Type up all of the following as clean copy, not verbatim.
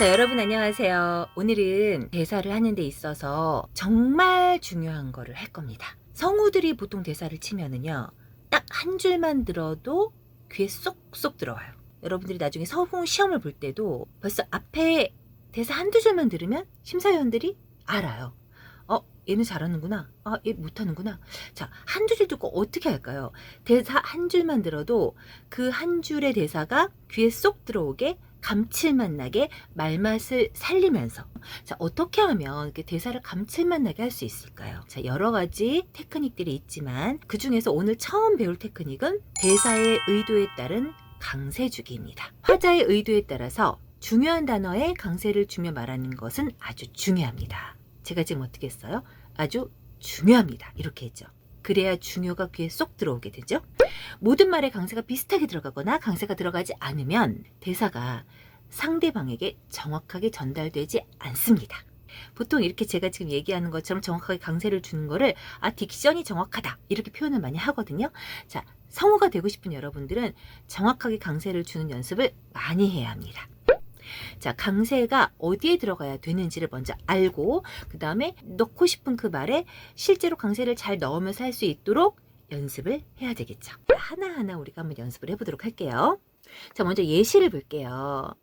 자, 여러분 안녕하세요. 오늘은 대사를 하는 데 있어서 정말 중요한 거를 할 겁니다. 성우들이 보통 대사를 치면은요, 딱 한 줄만 들어도 귀에 쏙쏙 들어와요. 여러분들이 나중에 성우 시험을 볼 때도 벌써 앞에 대사 한두 줄만 들으면 심사위원들이 알아요. 얘는 잘하는구나. 얘 못하는구나. 자, 한두 줄 듣고 어떻게 할까요? 대사 한 줄만 들어도 그 한 줄의 대사가 귀에 쏙 들어오게 감칠맛 나게 말맛을 살리면서, 자, 어떻게 하면 이렇게 대사를 감칠맛 나게 할 수 있을까요? 자, 여러 가지 테크닉들이 있지만 그 중에서 오늘 처음 배울 테크닉은 대사의 의도에 따른 강세주기입니다. 화자의 의도에 따라서 중요한 단어에 강세를 주며 말하는 것은 아주 중요합니다. 제가 지금 어떻게 했어요? 아주 중요합니다. 이렇게 했죠. 그래야 중요가 귀에 쏙 들어오게 되죠. 모든 말에 강세가 비슷하게 들어가거나 강세가 들어가지 않으면 대사가 상대방에게 정확하게 전달되지 않습니다. 보통 이렇게 제가 지금 얘기하는 것처럼 정확하게 강세를 주는 거를 딕션이 정확하다 이렇게 표현을 많이 하거든요. 자, 성우가 되고 싶은 여러분들은 정확하게 강세를 주는 연습을 많이 해야 합니다. 자, 강세가 어디에 들어가야 되는지를 먼저 알고 그 다음에 넣고 싶은 그 말에 실제로 강세를 잘 넣으면서 할 수 있도록 연습을 해야 되겠죠. 하나하나 우리가 한번 연습을 해보도록 할게요. 자, 먼저 예시를 볼게요.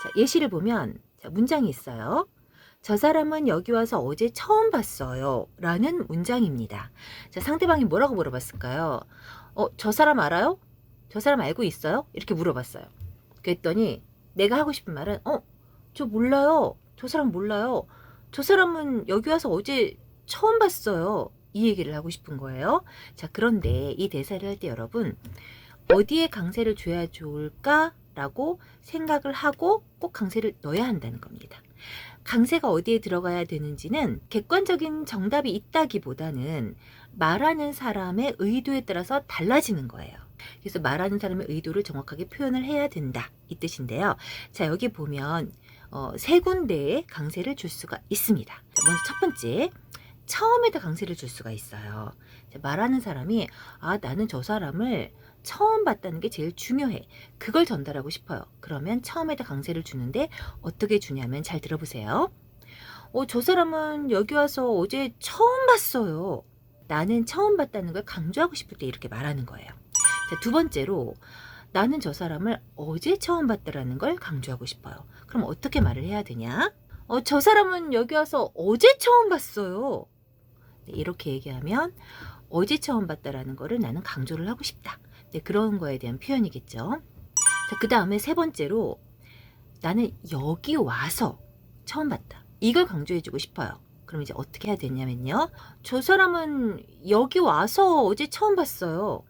자, 예시를 보면 자, 문장이 있어요. 저 사람은 여기 와서 어제 처음 봤어요 라는 문장입니다. 자, 상대방이 뭐라고 물어봤을까요? 저 사람 알아요? 저 사람 알고 있어요? 이렇게 물어봤어요. 그랬더니 내가 하고 싶은 말은 저 몰라요. 저 사람 몰라요. 저 사람은 여기 와서 어제 처음 봤어요. 이 얘기를 하고 싶은 거예요. 자, 그런데 이 대사를 할 때 여러분 어디에 강세를 줘야 좋을까라고 생각을 하고 꼭 강세를 넣어야 한다는 겁니다. 강세가 어디에 들어가야 되는지는 객관적인 정답이 있다기보다는 말하는 사람의 의도에 따라서 달라지는 거예요. 그래서 말하는 사람의 의도를 정확하게 표현을 해야 된다 이 뜻인데요. 자, 여기 보면 세 군데에 강세를 줄 수가 있습니다. 자, 먼저 첫 번째, 처음에다 강세를 줄 수가 있어요. 자, 말하는 사람이 나는 저 사람을 처음 봤다는 게 제일 중요해. 그걸 전달하고 싶어요. 그러면 처음에다 강세를 주는데 어떻게 주냐면 잘 들어보세요. 저 사람은 여기 와서 어제 처음 봤어요. 나는 처음 봤다는 걸 강조하고 싶을 때 이렇게 말하는 거예요. 자, 두 번째로 나는 저 사람을 어제 처음 봤다라는 걸 강조하고 싶어요. 그럼 어떻게 말을 해야 되냐? 저 사람은 여기 와서 어제 처음 봤어요. 네, 이렇게 얘기하면 어제 처음 봤다라는 거를 나는 강조를 하고 싶다. 네, 그런 거에 대한 표현이겠죠. 자, 그 다음에 세 번째로 나는 여기 와서 처음 봤다. 이걸 강조해주고 싶어요. 그럼 이제 어떻게 해야 되냐면요. 저 사람은 여기 와서 어제 처음 봤어요.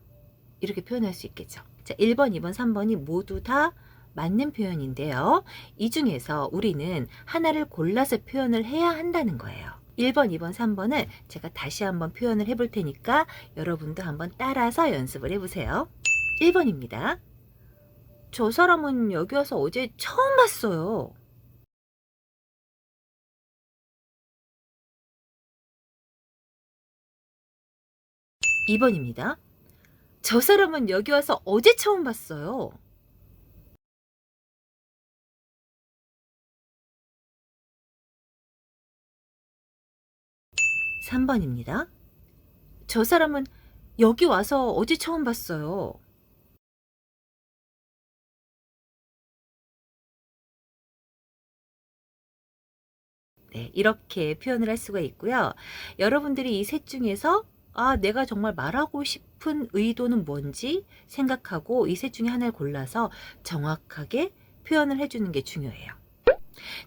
이렇게 표현할 수 있겠죠. 자, 1번, 2번, 3번이 모두 다 맞는 표현인데요. 이 중에서 우리는 하나를 골라서 표현을 해야 한다는 거예요. 1번, 2번, 3번을 제가 다시 한번 표현을 해볼 테니까 여러분도 한번 따라서 연습을 해보세요. 1번입니다. 저 사람은 여기 와서 어제 처음 봤어요. 2번입니다. 저 사람은 여기 와서 어제 처음 봤어요. 3번입니다. 저 사람은 여기 와서 어제 처음 봤어요. 네, 이렇게 표현을 할 수가 있고요. 여러분들이 이 셋 중에서 내가 정말 말하고 싶은 의도는 뭔지 생각하고 이 셋 중에 하나를 골라서 정확하게 표현을 해주는 게 중요해요.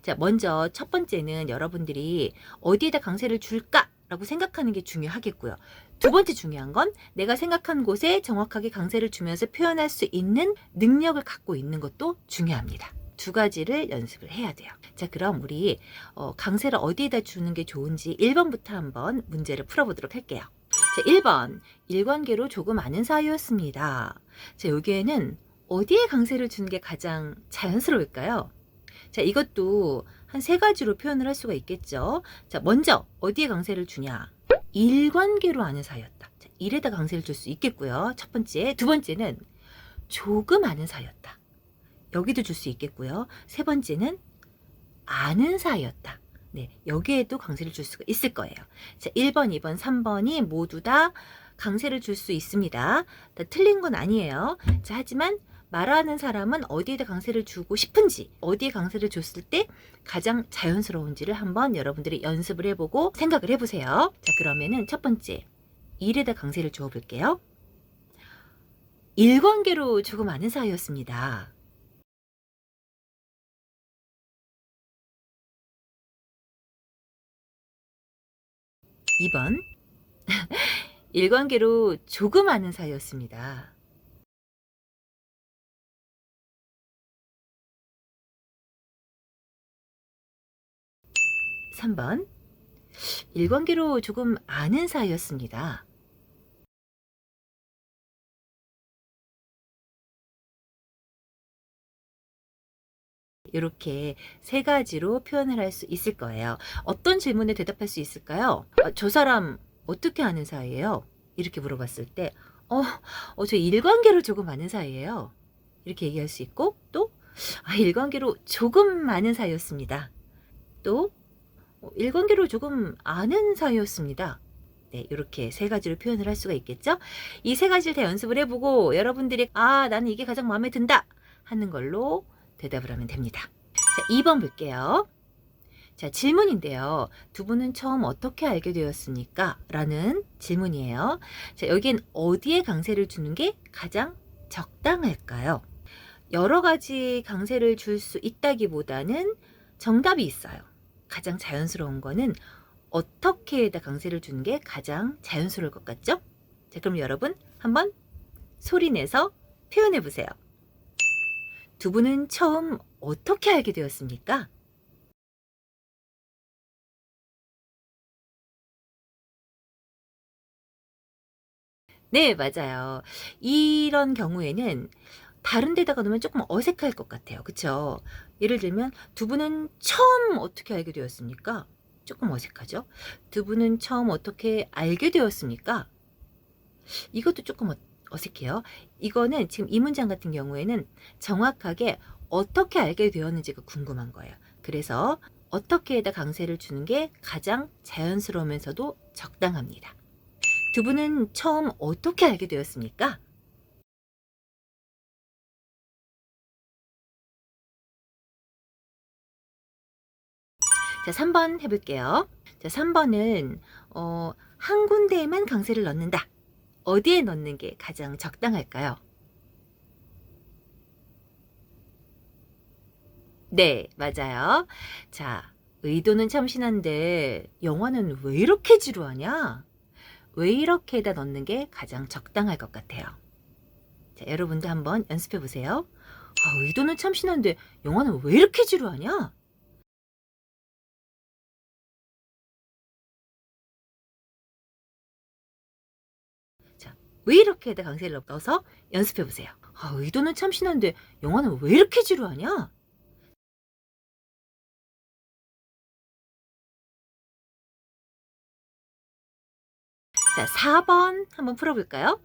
자, 먼저 첫 번째는 여러분들이 어디에다 강세를 줄까라고 생각하는 게 중요하겠고요. 두 번째 중요한 건 내가 생각한 곳에 정확하게 강세를 주면서 표현할 수 있는 능력을 갖고 있는 것도 중요합니다. 두 가지를 연습을 해야 돼요. 자, 그럼 우리 강세를 어디에다 주는 게 좋은지 1번부터 한번 문제를 풀어보도록 할게요. 자, 1번, 일관계로 조금 아는 사이였습니다. 자, 여기에는 어디에 강세를 주는 게 가장 자연스러울까요? 자, 이것도 한 세 가지로 표현을 할 수가 있겠죠. 자, 먼저 어디에 강세를 주냐? 일관계로 아는 사이였다. 자, 일에다 강세를 줄 수 있겠고요. 첫 번째. 두 번째는 조금 아는 사이였다. 여기도 줄 수 있겠고요. 세 번째는 아는 사이였다. 네, 여기에도 강세를 줄 수가 있을 거예요. 자, 1번, 2번, 3번이 모두 다 강세를 줄 수 있습니다. 다 틀린 건 아니에요. 자, 하지만 말하는 사람은 어디에다 강세를 주고 싶은지, 어디에 강세를 줬을 때 가장 자연스러운지를 한번 여러분들이 연습을 해보고 생각을 해보세요. 자, 그러면은 첫 번째, 일에다 강세를 주어 볼게요. 일관계로 조금 아는 사이였습니다. 2번, 일관계로 조금 아는 사이였습니다. 3번, 일관계로 조금 아는 사이였습니다. 이렇게 세 가지로 표현을 할 수 있을 거예요. 어떤 질문에 대답할 수 있을까요? 저 사람 어떻게 아는 사이예요? 이렇게 물어봤을 때, 저 일관계로 조금 아는 사이예요. 이렇게 얘기할 수 있고, 또, 일관계로 조금 아는 사이였습니다. 또, 일관계로 조금 아는 사이였습니다. 네, 이렇게 세 가지로 표현을 할 수가 있겠죠? 이 세 가지를 다 연습을 해보고 여러분들이 나는 이게 가장 마음에 든다 하는 걸로 대답을 하면 됩니다. 자, 2번 볼게요. 자, 질문인데요. 두 분은 처음 어떻게 알게 되었습니까? 라는 질문이에요. 자, 여기엔 어디에 강세를 주는 게 가장 적당할까요? 여러 가지 강세를 줄 수 있다기보다는 정답이 있어요. 가장 자연스러운 거는 어떻게에다 강세를 주는 게 가장 자연스러울 것 같죠? 자, 그럼 여러분 한번 소리 내서 표현해 보세요. 두 분은 처음 어떻게 알게 되었습니까? 네, 맞아요. 이런 경우에는 다른 데다가 놓으면 조금 어색할 것 같아요. 그쵸? 예를 들면 두 분은 처음 어떻게 알게 되었습니까? 조금 어색하죠? 두 분은 처음 어떻게 알게 되었습니까? 이것도 조금 어색해요. 이거는 지금 이 문장 같은 경우에는 정확하게 어떻게 알게 되었는지가 궁금한 거예요. 그래서 어떻게에다 강세를 주는 게 가장 자연스러우면서도 적당합니다. 두 분은 처음 어떻게 알게 되었습니까? 자, 3번 해볼게요. 자, 3번은 한 군데에만 강세를 넣는다. 어디에 넣는 게 가장 적당할까요? 네, 맞아요. 자, 의도는 참신한데 영화는 왜 이렇게 지루하냐? 왜 이렇게다 넣는 게 가장 적당할 것 같아요. 자, 여러분도 한번 연습해 보세요. 의도는 참신한데 영화는 왜 이렇게 지루하냐? 자, 왜 이렇게다 강세를 넣어서 연습해 보세요. 의도는 참신한데 영화는 왜 이렇게 지루하냐? 자, 4번 한번 풀어볼까요?